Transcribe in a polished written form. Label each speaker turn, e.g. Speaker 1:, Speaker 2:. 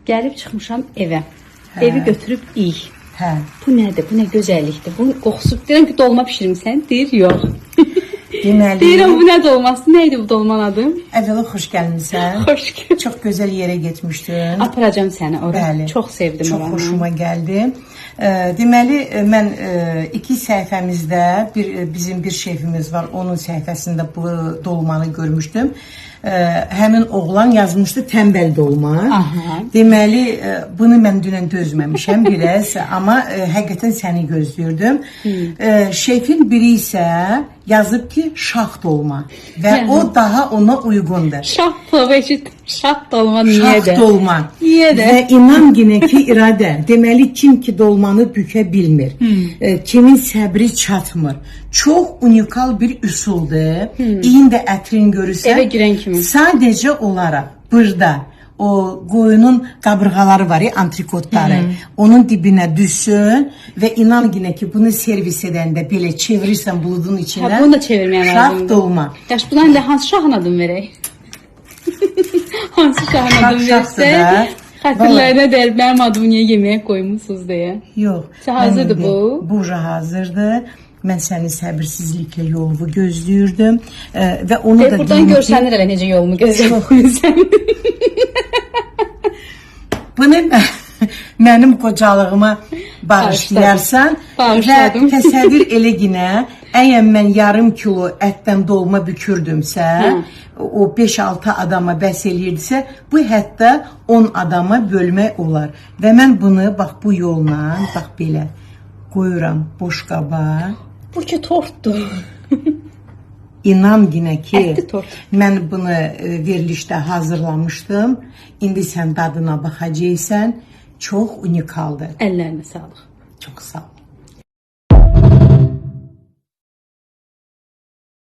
Speaker 1: Gəlib çıxmışam evə. Evi götürüb iy.
Speaker 2: Hə.
Speaker 1: Bu nədir? Bu nə gözəllikdir? Bu qoxusu. Deyirəm ki, dolma bişirmisən? Deyir, yox.
Speaker 2: Deməli.
Speaker 1: Deyirəm, bu nə dolması? Nə idi bu dolmanın adı?
Speaker 2: Əvvəla xoş gəlmisən.
Speaker 1: Xoş gəldin.
Speaker 2: Çox gözəl yerə getmişdin.
Speaker 1: Aparacam səni ora.
Speaker 2: Bəli.
Speaker 1: Çox sevdim
Speaker 2: Çox
Speaker 1: oranı.
Speaker 2: xoşuma gəldi. Deməli, mən iki səhifəmizdə bizim bir şefimiz var. Onun səhifəsində bu dolmanı görmüşdüm. Həmin oğlan yazmışdı tənbəl dolma.
Speaker 1: Aha.
Speaker 2: Deməli, bunu mən dünən dözməmişəm biraz, amma həqiqətən səni gözləyirdim. Şefin biri isə yazıb ki, şax dolma və o daha ona uyğundur.
Speaker 1: Şah pilava eşit. Şah dolma niyə
Speaker 2: Şax
Speaker 1: də?
Speaker 2: dolma.
Speaker 1: Niyə də?
Speaker 2: Və inan yenə ki, iradə. Deməli, kim ki dolmanı bükə bilmir, kimin səbri çatmır. Çox unikal bir üsuldur. İndi ətrin görürsən.
Speaker 1: Evə girən kimi.
Speaker 2: Sadəcə olaraq burada o qoyunun qabırğaları var ya, antrikotları. Onun dibinə düşsün və inan yenə ki, bunu servis edəndə belə çevirirsən buludun içinə.
Speaker 1: Hə, bunu da çevirməyə lazımdır.
Speaker 2: Şax dolma.
Speaker 1: Yaş bundan indi hansı şahın adını verək? Hansı şahın adını versək? Xətirlərinə deyir, mənim adımı niyə yeməyə qoymusunuz deyə.
Speaker 2: Yox.
Speaker 1: Hazırdır bu?
Speaker 2: Bu hazırdır. Mən səni səbirsizliklə yolumu gözləyirdim və onu da
Speaker 1: buradan görsənir elə necə yolumu gözləyirsən.
Speaker 2: Bunu mənim qocalığıma bağışlayarsan və təsəvvür elə ginə, əgər mən yarım kilo ətdən dolma bükürdümsə, o 5-6 adama bəs eləyirdisə, bu hətta 10 adama bölmək olar. Və mən bunu bax bu yolla, bax belə qoyuram boş qaba.
Speaker 1: Bu ki tortdur.
Speaker 2: İnan yenə ki,
Speaker 1: Ətli tort.
Speaker 2: mən bunu verilişdə hazırlamışdım. İndi sən dadına baxacaqsan, çox unikaldır.
Speaker 1: Əllərinə sağlıq.
Speaker 2: Çox sağ ol.